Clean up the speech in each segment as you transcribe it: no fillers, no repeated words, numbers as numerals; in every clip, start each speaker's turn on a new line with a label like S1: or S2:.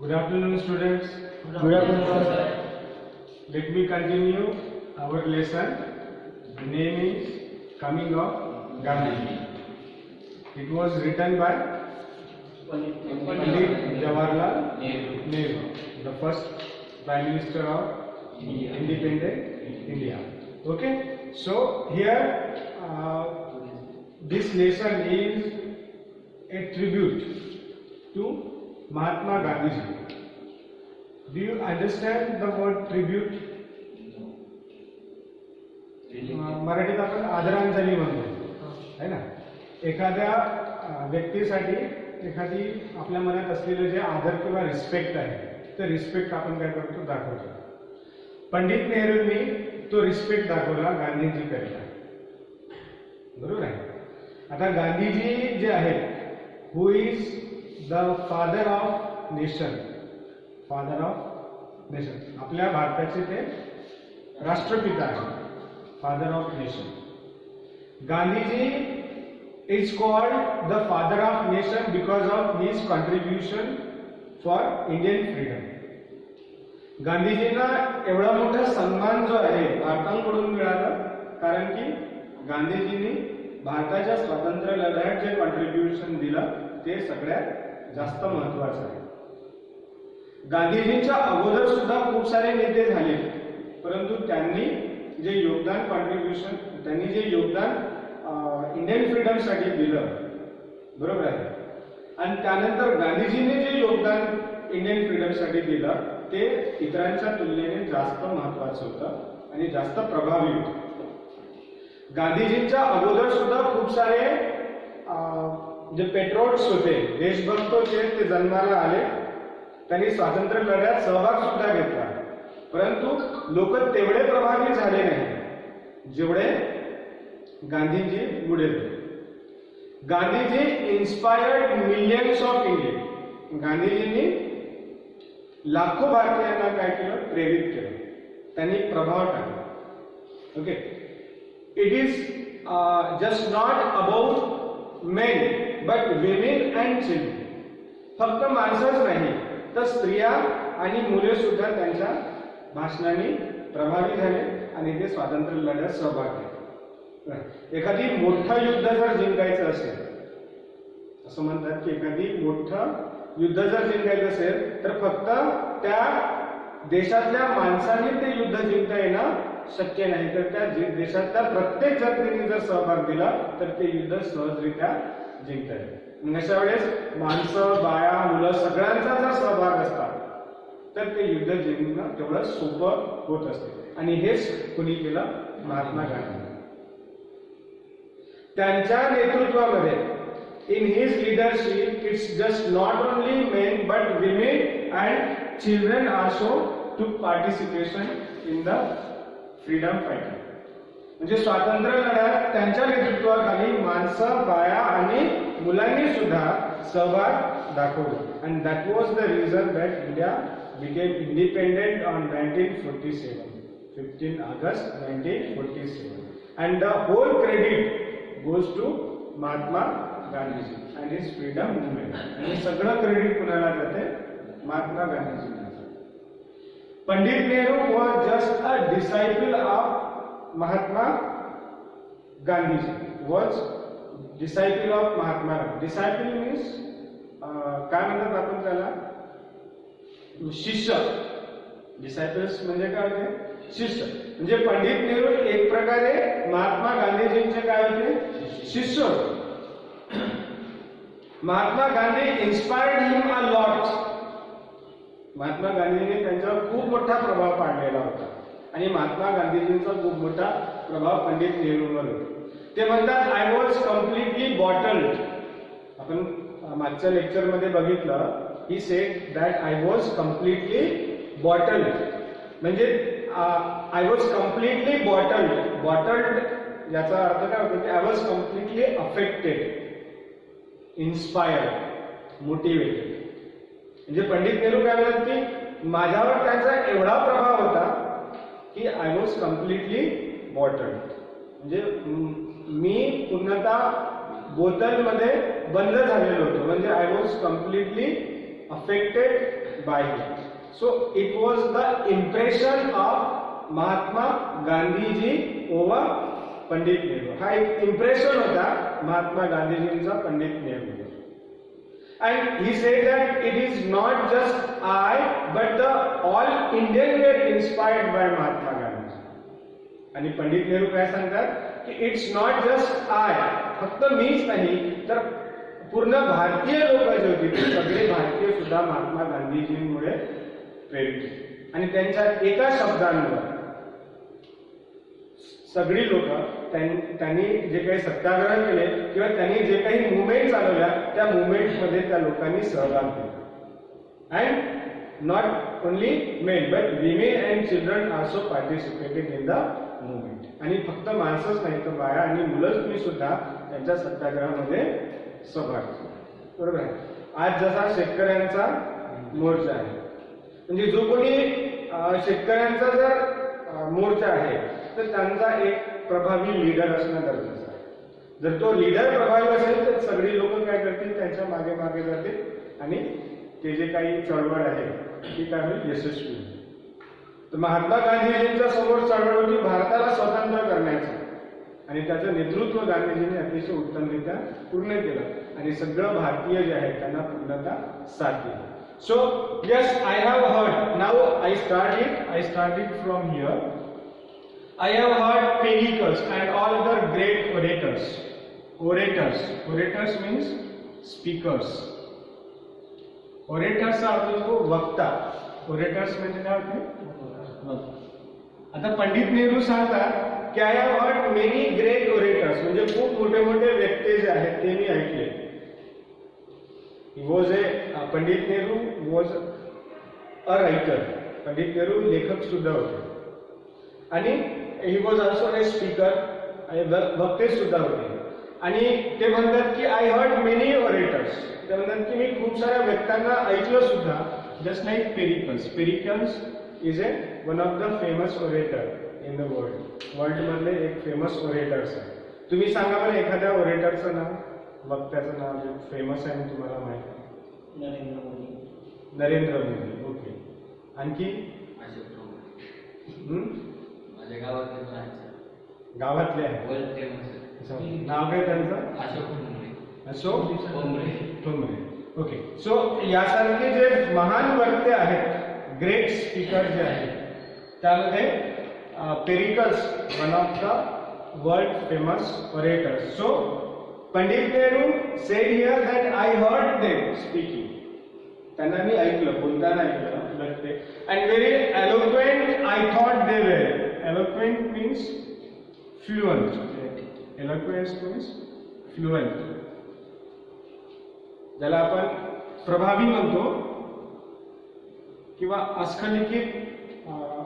S1: Good afternoon, students.
S2: Good afternoon, sir.
S1: Let me continue our lesson. The name is Coming of Gandhi. It was written by Pandit Jawaharlal Nehru, the first Prime Minister of independent India. Okay, so here this lesson is a tribute to Mahatma Gandhi ji. Do you understand the word tribute? मराठीत आपण आदरांजली म्हणतो है ना. एखाद्या व्यक्तीसाठी एखादी आपल्या मनात असलेलं जे आदर किंवा रिस्पेक्ट आहे ते रिस्पेक्ट आपण काय करतो दाखवतो. पंडित नेहरूंनी तो रिस्पेक्ट दाखवला गांधीजी करिता. बरोबर आहे. आता गांधीजी जे आहेत who is the father of nation. Father of nation आपल्या भारताचे ते राष्ट्रपिता आहेत. Father of nation. Gandhiji is called the father of nation because of his contribution for Indian freedom. गांधीजींना एवढा मोठा सन्मान जो आहे भारताकडून मिळाला कारण की गांधीजींनी भारताच्या स्वातंत्र्य लढ्यात जे कॉन्ट्रीब्युशन दिलं ते सगळ्यात जास्त महत्वाचं आहे. गांधीजींच्या अगोदर सुद्धा खूप सारे नेते झाले परंतु त्यांनी जे योगदान कॉन्ट्रीब्युशन त्यांनी जे योगदान इंडियन फ्रीडम साठी दिलं बरोबर आहे. आणि त्यानंतर गांधीजींनी जे योगदान इंडियन फ्रीडम साठी दिलं ते इतरांच्या तुलनेने जास्त महत्वाचं होतं आणि जास्त प्रभावी होतं. गांधीजींच्या अगोदर सुद्धा खूप सारे जे पेट्रोट्स होते देशभक्त होते ते जन्माला आले. त्यांनी स्वातंत्र्य लढ्यात सहभाग सुद्धा घेतला परंतु लोक तेवढे प्रभावी झाले नाही जेवढे गांधीजी पुढे. Gandhiji inspired millions of Indian. गांधीजींनी लाखो भारतीयांना काय केलं प्रेरित केलं. त्यांनी प्रभाव टाकला. Okay. It is just not about main but women and children. फक्त माणसंच नाही तर स्त्रिया आणि मुले सुद्धा त्यांच्या भाषणाने प्रभावी झाले आणि ते स्वातंत्र्य लढ्यात सहभाग घेतले. एखादी मोठं युद्ध जर जिंकायचं असेल असं म्हणतात की एखादी मोठं युद्ध जर जिंकायचं असेल तर फक्त त्या देशातल्या माणसांनी ते युद्ध जिंकता येणं शक्य नाही तर त्या देशातल्या प्रत्येक व्यक्तीने जर सहभाग दिला तर ते युद्ध सहजरित्या जिंकता येईल. अशा वेळेस माणसं बाया मुलं सगळ्यांचा जर सहभाग असता तर ते युद्ध जिंकणं तेवढं सोपं होत असते. आणि हेच कुणी केलं महात्मा गांधी. त्यांच्या नेतृत्वामध्ये in his leadership it's just not only men but women and children also to participation in the freedom fighter. म्हणजे स्वातंत्र्य लढ्यात त्यांच्या नेतृत्वाखाली माणसं बाया आणि मुलांनी सुद्धा सहभाग दाखवला. And that was the reason that India became independent on 1947, 15 August 1947, and the whole credit goes to Mahatma Gandhi ji and his freedom movement. आणि सगळं क्रेडिट कुणाला जाते महात्मा गांधीजींना. Pandit Nehru was just a disciple of Mahatma Gandhi ji. Was disciple of Mahatma Gandhi. Disciple means काय म्हणतात आपण त्याला शिष्य. डिसायपल्स म्हणजे काय होते शिष्य. म्हणजे पंडित नेहरू एक प्रकारे महात्मा गांधीजींचे काय होते शिष्य होते. Mahatma Gandhi inspired him a lot. Mahatma गांधींनी त्यांच्यावर खूप मोठा प्रभाव पाडलेला होता आणि महात्मा गांधीजींचा खूप मोठा प्रभाव पंडित नेहरूंवर होता. ते म्हणतात आय वॉज कम्प्लिटली बॉटल्ड. आपण मागच्या लेक्चर मध्ये बघितलं he said that I was completely bottled. म्हणजे I was completely bottled याचा अर्थ काय होतो की I was completely affected, inspired, motivated. म्हणजे पंडित नेहरू काय म्हणतात की माझ्यावर त्यांचा एवढा प्रभाव होता की I was completely bottled. म्हणजे मी पूर्णतः बोतलमध्ये बंद झालेलो होतो. म्हणजे I was completely affected by him. So it was the impression of Mahatma Gandhiji over Pandit Nehru. हा एक impression होता महात्मा गांधीजींचा Pandit Nehru. And he said that it is not just I, but the all Indian were inspired by Mahatma Gandhi. आणि पंडित नेहरू काय सांगतात की it's not just I, फक्त मीच नाही तर पूर्ण भारतीय लोक जे होते ते सगळे भारतीय सुद्धा महात्मा गांधीजींमुळे प्रेरित होते. आणि त्यांच्या एका शब्दांवर सगळी लोक त्यांनी जे काही सत्याग्रह केले किंवा त्यांनी जे काही मुवमेंट चालवल्या त्या मुवमेंटमध्ये त्या लोकांनी सहभाग घेतला. And not only men but women and children also participated in the movement. आणि फक्त माणसंच नाही तर बाया आणि मुलंच सुद्धा त्यांच्या सत्याग्रहामध्ये सहभाग घेतला. बरोबर आहे. आज जसा शेतकऱ्यांचा मोर्चा आहे, म्हणजे जो कोणी शेतकऱ्यांचा जर मोर्चा आहे तर त्यांचा एक प्रभावी लीडर असणं गरजेचं आहे. जर तो लीडर प्रभावी असेल तर सगळी लोक काय करतील, त्यांच्या मागे मागे जातील आणि ते जे काही चळवळ आहे ती काय होईल, यशस्वी होईल. तर महात्मा गांधीजींच्या समोर चळवळ होती भारताला स्वतंत्र करण्याची आणि त्याचं नेतृत्व गांधीजींनी अतिशय उत्तमरित्या पूर्ण केलं आणि सगळं भारतीय जे आहे त्यांना पूर्णतः साथ दिली. So yes, I have heard, now I start it from here. I have heard Pericles and all other great orators. Orators means speakers. Orators चा अर्थ होतो वक्ता. Orators म्हणजे काय होते? आता पंडित नेहरू सांगतात की I have heard many great orators, म्हणजे खूप मोठे मोठे व्यक्ती जे आहेत ते मी ऐकले. Pandit Nehru was a writer. Pandit Nehru लेखक सुद्धा होते आणि he was also a speaker आणि वक्ते सुद्धा होते. आणि ते म्हणतात की आय हर्ड मेनी ओरेटर्स. ते म्हणतात की मी खूप साऱ्या व्यक्तींना ऐकलं सुद्धा. Just like Pericles is one of the famous orator in the world मधले एक फेमस ओरेटर्स आहे. तुम्ही सांगा बरं एखाद्या ओरेटरचं नाव, वक्त्याचं नाव जे फेमस आहे तुम्हाला माहिती आहे? नरेंद्र मोदी. ओके. आणखी गावातले आहे. नाव काय त्यांचं? अशोक ठोंबरे. ओके. सो यासारखे जे महान वक्ते आहेत, ग्रेट स्पीकर जे आहेत, त्यामध्ये Pericles one of the world famous orators. So Pandit Nehru sed here that I heard them speaking. त्यांना मी ऐकलं, बोलताना ऐकलं. And very eloquent I thought they were. Eloquent means fluent. Eloquence means fluent. ज्याला आपण प्रभावी म्हणतो किंवा अस्खलित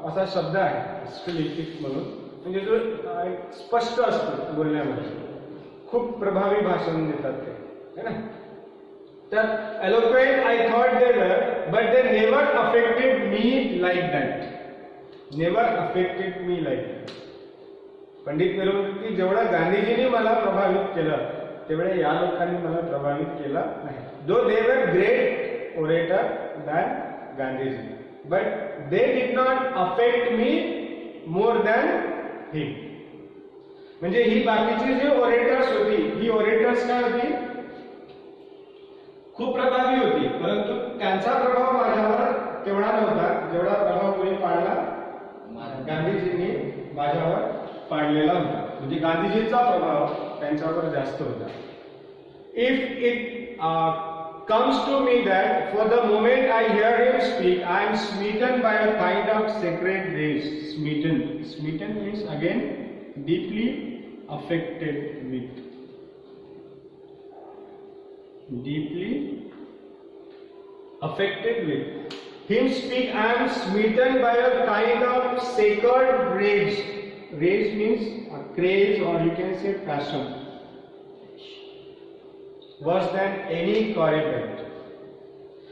S1: असा शब्द आहे, अस्खलित म्हणून, म्हणजे जो स्पष्ट असतो बोलण्यामध्ये, खूप प्रभावी भाषण देतात ते, है ना. तर eloquent I thought they were, but they never affected me like that. Never affected me like that. Pandit Nehru की जेवढं गांधीजींनी मला प्रभावित केलं तेवढे या लोकांनी मला प्रभावित केलं नाही. Though they were great orator than Gandhiji, but they did not affect me more than him. म्हणजे ही बाकीची जी ओरेटर्स होती, ही ओरेटर्स काय होती, खूप प्रभावी होती, परंतु त्यांचा प्रभाव माझ्यावर तेवढा नव्हता जेवढा प्रभाव कोणी पाडला, गांधीजींनी माझ्यावर पाडलेला होता. म्हणजे गांधीजींचा प्रभाव त्यांच्यावर जास्त होता. If it comes to me that for the moment I hear him speak, I am smitten by a kind of sacred grace. Smitten means again deeply affected with. Deeply affected with him speak, I am smitten by a kind of sacred rage. Rage means a craze, or you can say passion, worse than any corruption.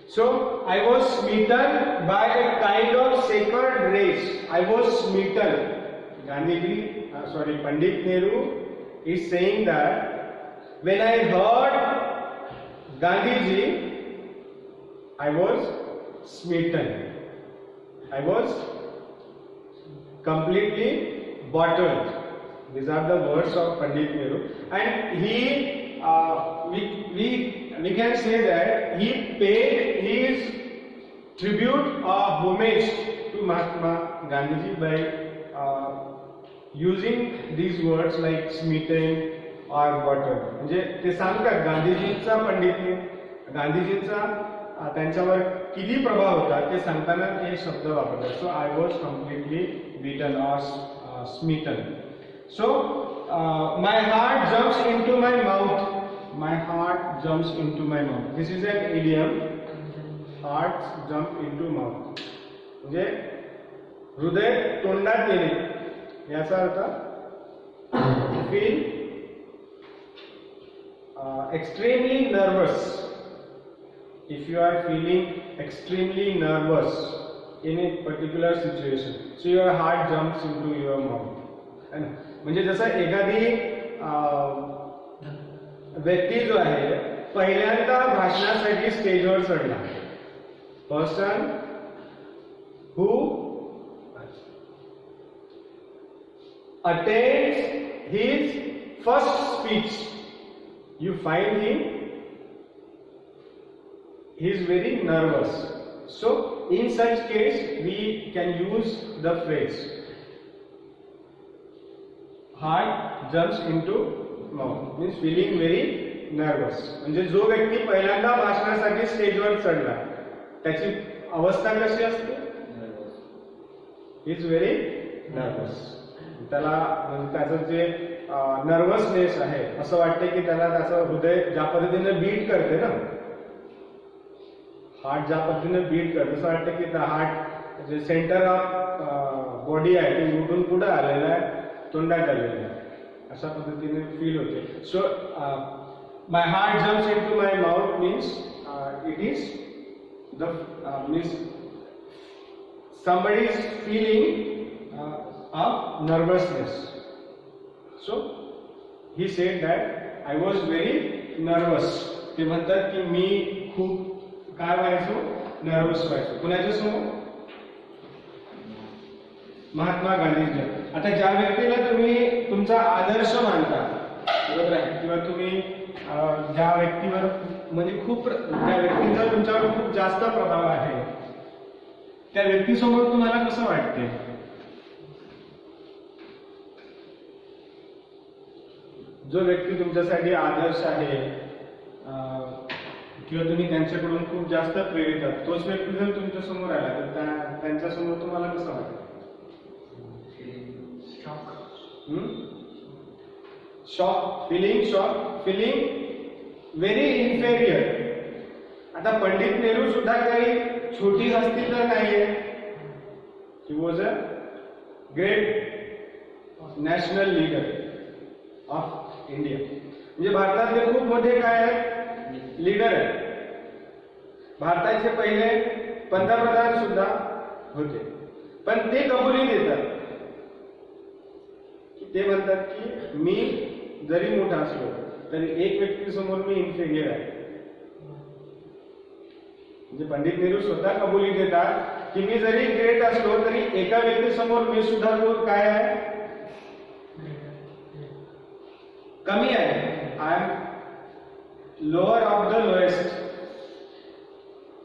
S1: So I was smitten by a kind of sacred rage. I was smitten. Pandit Nehru is saying that when I heard Gandhiji I was smitten. I was completely bottled. These are the words of Pandit Nehru, and we can say that he paid his tribute or homage to Mahatma Gandhiji by using these words like smitten or bottled. म्हणजे ते सांगतात गांधीजींचा त्यांच्यावर किती प्रभाव होता ते सांगताना ते शब्द वापरतात. So I was completely beaten or smitten. So my heart jumps into my mouth. My heart jumps into my mouth. This is an idiom. Heart jump into mouth म्हणजे हृदय तोंडात येणे याचा अर्थ feel extremely nervous. If you are feeling extremely nervous in a particular situation, so your heart jumps into your mouth. म्हणजे जसं एखादी व्यक्ती जो आहे पहिल्यांदा भाषणासाठी स्टेजवर चढला, person who attends his first speech, you find him, he is very nervous. So in such case we can use the phrase heart jumps into mouth, means feeling very nervous. म्हणजे जो व्यक्ती पहिल्यांदा भाषणासाठी स्टेजवर चढला त्याची अवस्था कशी असते? Is very nervous. त्याला म्हणजे त्याचं जे नर्वसनेस आहे असं वाटते की त्याला त्याचं हृदय ज्या पद्धतीने बीट करते ना, हार्ट ज्या पद्धतीने बीट करते असं वाटतं की हार्ट जे सेंटर ऑफ बॉडी आहे ते उठून पुढे आलेलं आहे, तोंडात आलेलं आहे, अशा पद्धतीने फील होते. So my heart jumps into my mouth means it is the means somebody is feeling of nervousness. So he said that I was very nervous. ते म्हणतात की मी खूप काय व्हायचो, नर्वस व्हायचो. कुणाच्या समोर? महात्मा गांधीजी. आता ज्या व्यक्तीला तुम्ही तुमचा आदर्श मानता, बरोबर आहे, किंवा तुम्ही ज्या व्यक्तीवर म्हणजे खूप त्या व्यक्तीचा तुमच्यावर खूप जास्त प्रभाव आहे, त्या व्यक्तीसमोर तुम्हाला कसं वाटते? जो व्यक्ती तुमच्यासाठी आदर्श आहे किंवा तुम्ही त्यांच्याकडून खूप जास्त प्रेरित आहात, तोच व्यक्ती जर तुमच्या समोर आला तर त्यांच्या समोर तुम्हाला कसं वाटतं? Shock, feeling very inferior. आता पंडित नेहरू सुद्धा काही छोटी हस्ती तर नाहीये. He was a great national leader of India. म्हणजे भारतातले खूप मोठे काय आहेत, लीडर आहेत. भारताचे पहिले पंतप्रधान सुद्धा होते. पण ते कबुली देतात, ते म्हणतात की मी जरी मोठा असलो तरी एक व्यक्तीसमोर मी इन्फेरियर आहे. म्हणजे पंडित नेहरू स्वतः कबुली देतात की मी जरी ग्रेट असलो तरी एका व्यक्तीसमोर मी सुद्धा काय आहे, कमी आहे. I am lower of the lowest.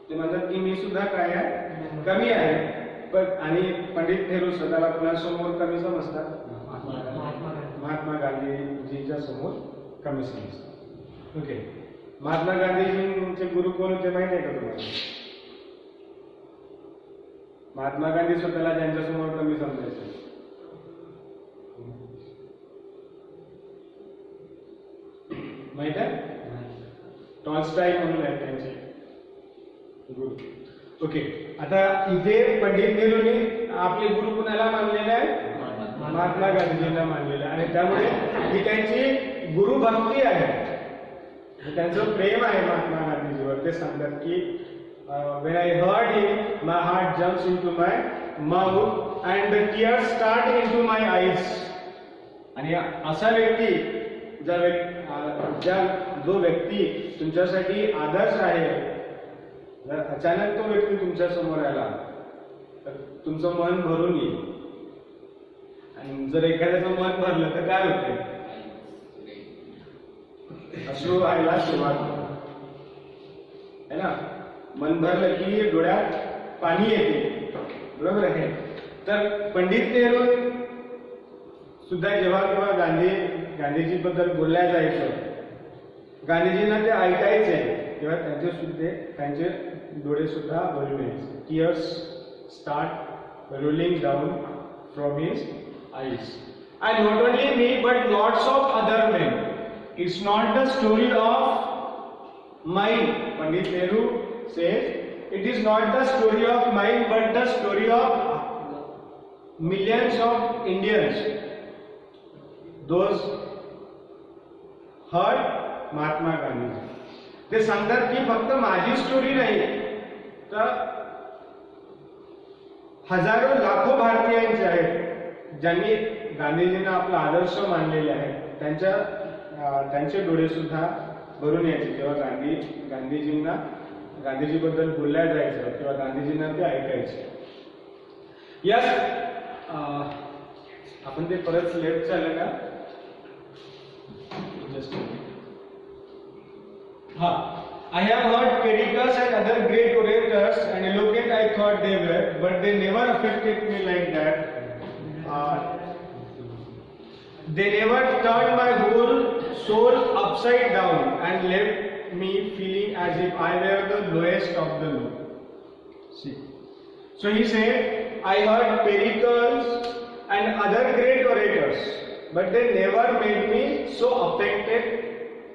S1: ते म्हणतात की मी सुद्धा काय आहे, कमी आहे. पण आणि पंडित नेहरू स्वतःला कुणासमोर कमी समजतात? महात्मा गांधीजींच्या समोर कमी समजतात. ओके. महात्मा गांधीजींचे गुरु कोण होते माहिती आहे का तुम्हाला? महात्मा गांधी स्वतःला ज्यांच्यासमोर कमी समजायचे, माहित आहे? टॉलस्टॉय म्हणून आहेत त्यांचे गुरु. ओके. आता इथे पंडित नेहरूंनी आपले गुरु कुणाला मानलेले आहे? महात्मा गांधीजींना मानलेलं आहे. आणि त्यामुळे ही त्यांची गुरुभक्ती आहे, त्यांचं प्रेम आहे महात्मा गांधीजीवर. ते सांगतात की when I heard him, my heart jumps into my mouth and the tears start into my eyes. आणि असा व्यक्ती जो व्यक्ती तुमच्यासाठी आदर्श आहे, जर अचानक तो व्यक्ती तुमच्या समोर आला तर तुमचं मन भरून येईल, आणि जर एखाद्याचं मन भरलं तर काय होते? अश्रू व्हायला सुरुवात होते, है ना? मन भरलं की डोळ्यात पाणी येते, बरोबर आहे? तर पंडित नेहरू सुद्धा जेव्हा केव्हा गांधीजीबद्दल बोलल्या जायचं, गांधीजींना ते ऐकायचे तेव्हा त्यांचे डोळे सुद्धा भरून यायचे. Tears start rolling down from his eyes. And not only me but lots of other main. It's not the story of mine. Pandit Nehru says it is not the story of mine but the story of millions of Indians. Those heard Mahatma Gandhi. ते सांगतात की फक्त माझी story नाही, तर हजारो लाखो भारतीयांचे आहेत ज्यांनी गांधीजींना आपला आदर्श मानलेले आहे. त्यांचे डोळे सुद्धा भरून यायचे जेव्हा गांधीजीबद्दल बोलल्या जायचं तेव्हा गांधीजींना ते ऐकायचे. यस, आपण ते परत लेफ्ट चाललं का? जस्ट हा. I have heard Pericles and other great orators and eloquent I thought they were, but they never affected me like that. They never turned my whole soul upside down and left me feeling as if I were the lowest of the low. See. So he said, I heard Pericles and other great orators, but they never made me so affected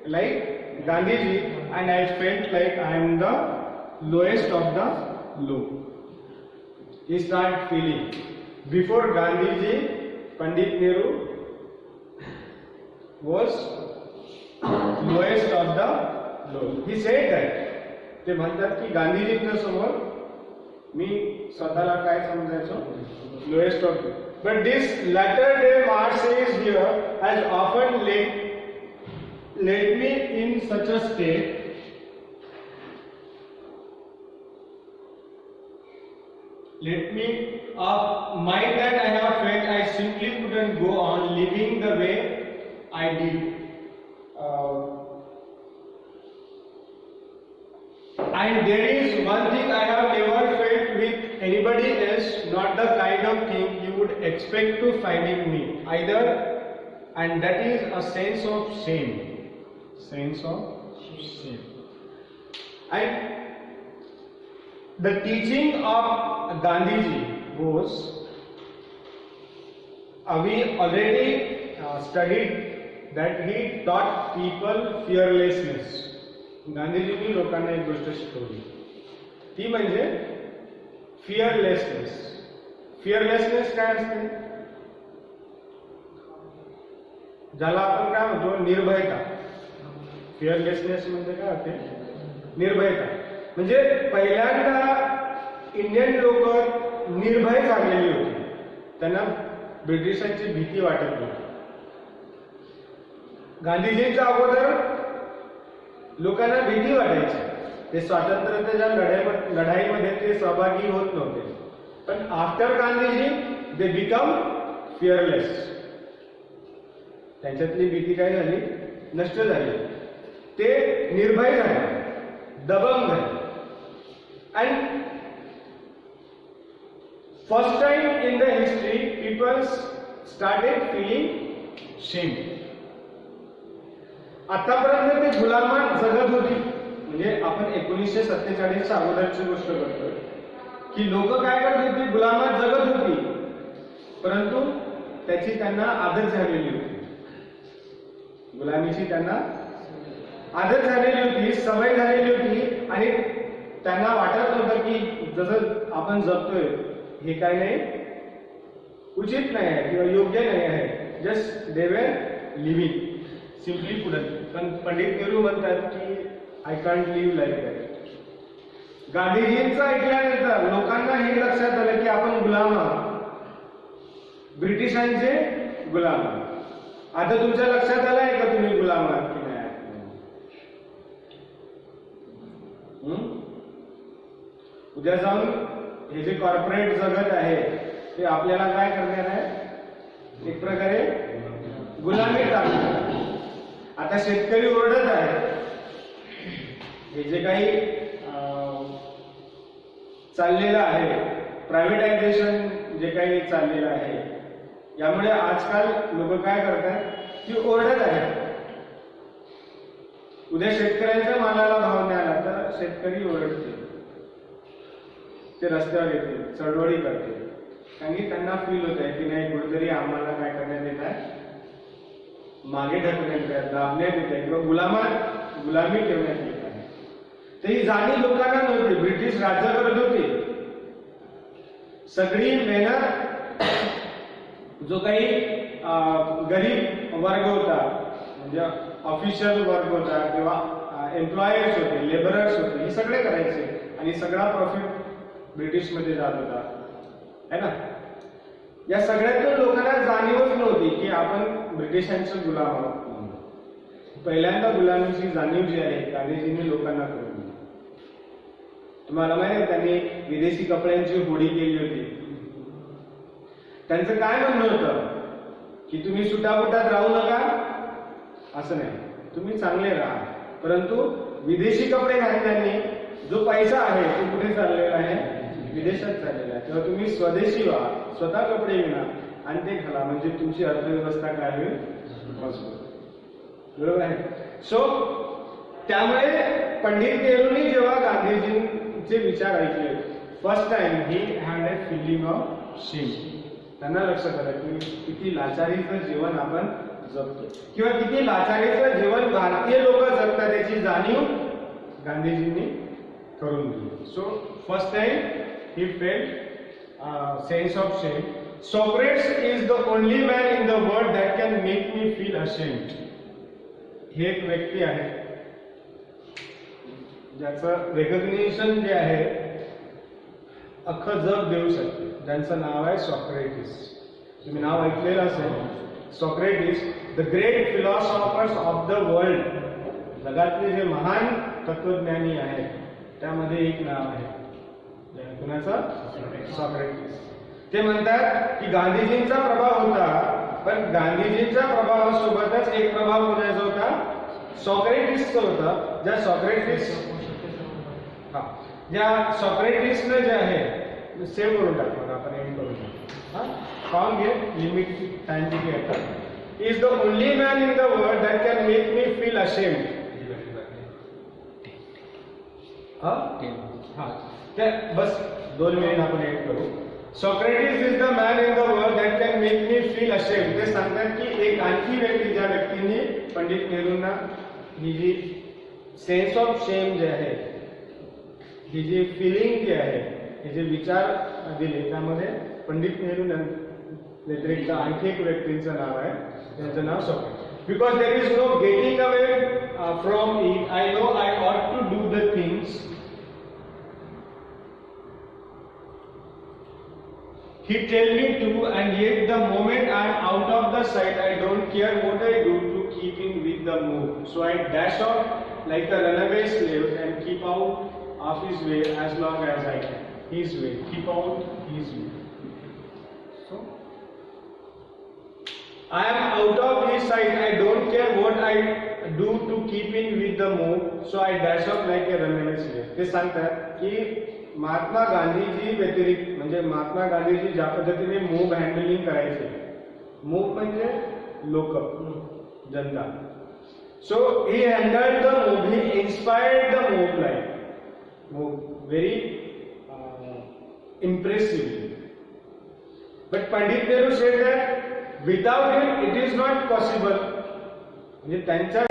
S1: like Gandhiji, and I felt like I am the lowest of the low. He started feeling. Before Gandhiji, Pandit Nehru was lowest of the low. He said that. ते म्हणतात की गांधीजींच्या समोर मी स्वतःला काय समजायचो? Lowest of. But this latter day march says here has often led me in such a state of mind that I have felt I simply couldn't go on living the way I did. And there is one thing I have never felt with anybody else, not the kind of thing you would expect to find in me either, and that is a sense of shame. Sense of shame. And the teaching of Gandhiji was, we already studied that he taught people fearlessness. गांधीजींनी लोकांना एक गोष्ट शिकवली, ती म्हणजे fearlessness. Fearlessness काय असते? ज्याला आपण काय म्हणतो निर्भयता. फिअरलेसनेस म्हणजे काय होते? निर्भयता. म्हणजे पहिल्यांदा इंडियन लोक निर्भय झालेली होती, त्यांना ब्रिटिशांची भीती वाटत नव्हती. गांधीजींच्या अगोदर लोकांना भीती वाटायची, ते स्वातंत्र्याच्या लढाईमध्ये ते सहभागी होत नव्हते. पण after Gandhiji they become fearless. त्यांच्यातली भीती काय झाली? नष्ट झाली. ते निर्भय झाले, दबंग झाले. And first time in the history people started feeling शेम. आतापर्यंत ते गुलामात जगत होती. म्हणजे आपण 1947 अगोदरची गोष्ट करतोय की लोक काय करत होती? गुलामात जगत होती, परंतु त्याची त्यांना आदत झालेली होती. गुलामीची त्यांना आदत झालेली होती, सवय झालेली होती, आणि त्यांना वाटत होतं की जसं आपण जगतोय हे काय नाही, उचित नाही आहे किंवा योग्य नाही आहे. जस्ट दे वर लिव्हिंग सिम्पली कुडंट. पण पंडित नेहरू म्हणतात की I can't live like that. गांधीजींचं ऐकल्यानंतर लोकांना हे लक्षात आलं की आपण गुलाम आहोत, ब्रिटिशांचे गुलाम आहोत. आता तुमच्या लक्षात आलंय का तुम्ही गुलाम आहात की नाही? उद्या जाऊन हे जे कॉर्पोरेट जगत आहे ते आपल्याला काय करणार आहे, एक प्रकारे गुलामी टाकणार आहे. आता शेतकरी ओरडत आहे, हे जे काही चाललेलं आहे, प्रायव्हेटायझेशन जे काही चाललेलं आहे, यामुळे आजकाल लोक काय करतात की ओरडत आहेत. उद्या शेतकऱ्यांच्या मालाला भाव नाही आला तर शेतकरी ओरडतील, ते रस्त्यावर येतील, चळवळी करतील, कारण की त्यांना फील होत आहे की नाही कुठेतरी आम्हाला काय करण्यात येत आहे, मागे ढकलण्यात येत आहे, दाबण्यात येत आहे किंवा गुलामी ठेवण्यात येत आहे. तर ही जाणीव लोकांना नव्हती. ब्रिटिश राज्य करत होते. सगळी मेहनत जो काही गरीब वर्ग होता, म्हणजे ऑफिशियल वर्ग होता किंवा एम्प्लॉयर्स होते, लेबरर्स होते, हे सगळे करायचे आणि सगळा प्रॉफिट ब्रिटिश मध्ये जात होता, है ना. या सगळ्यातून लोकांना जाणीवच नव्हती की आपण ब्रिटिशांचे गुलाम आहोत. पहिल्यांदा गुलामीची जाणीव जी आहे गांधीजींनी लोकांना करून दिली. तुम्हाला माहिती आहे त्यांनी विदेशी कपड्यांची होळी केली होती. त्यांचं काय म्हणणं होतं की तुम्ही सुटाबुटात राहू नका, असं नाही, तुम्ही चांगले राहा, परंतु विदेशी कपडे घालण्याने जो पैसा आहे तो कुठे चाललेला आहे, विदेशात चाललेला आहे. तेव्हा तुम्ही स्वदेशी व्हा, स्वतः कपडे विणा आणि ते घाला, म्हणजे तुमची अर्थव्यवस्था काय होईल, मजबूत. बरोबर आहे. सो त्यामुळे पंडित नेहरूंनी जेव्हा गांधीजींचे विचार ऐकले, first time he had a feeling of shame. त्यांना लक्षात आलं की किती लाचारीचं जीवन आपण जगतो किंवा किती लाचारीचं जीवन भारतीय लोक जगतात, त्याची जाणीव गांधीजींनी करून दिली. So first time he felt sense of shame. Socrates is the only man in the world that can make me feel ashamed. हे एक व्यक्ती आहे ज्याचं रेकग्निशन जे आहे अख्खं जग देऊ शकते, ज्यांचं नाव आहे सॉक्रेटिस. तुम्ही नाव ऐकलेलं असेल, Socrates, the great philosophers of the world. जगातले जे महान तत्वज्ञानी आहेत त्यामध्ये एक नाव आहे, कुणाचं, सॉक्रेटिस. ते म्हणतात की गांधीजींचा प्रभाव होता, पण गांधीजींच्या प्रभावासोबतच एक प्रभाव कोणाचा होता, सॉक्रेटिसचा होता. ज्या सॉक्रेटिसनं जे आहे सेव्ह करून टाकलं, आपण एंड करून पाहून घे, लिमिट टाइम किती आहे. Is the only man in the world that can make me feel ashamed. Bus 2 minute आपण एंड करू. Socrates is the man in the world that can make me feel ashamed. ते सांगतात की एक आणखी व्यक्ती, ज्या व्यक्तीने पंडित नेहरूंना ही जी सेन्स ऑफ शेम जे आहे, ही जी फिलिंग जी आहे, हे जे विचार दिले, त्यामध्ये पंडित नेहरू व्यतिरिक्त आणखी एक व्यक्तीचं नाव आहे, त्याचं नाव Socrates. Because there is no getting away from it, I know I ought to do the things he tell me to, and yet the moment I am out of the sight, I don't care what I do to keep in with the move. So I dash off like a runaway slave and keep out of his way as long as I can. His way, keep out his way. So I am out of his sight. I don't care what I do to keep in with the move. So I dash off like a runaway slave. ते सांगतात की महात्मा गांधीजी व्यतिरिक्त, म्हणजे महात्मा गांधीजी ज्या पद्धतीने move handling करायचे, move म्हणजे लोक, जनता. So he handled the move, he inspired the move life, move very impressively. But Pandit Nehru said that without him it is not possible. म्हणजे त्यांच्या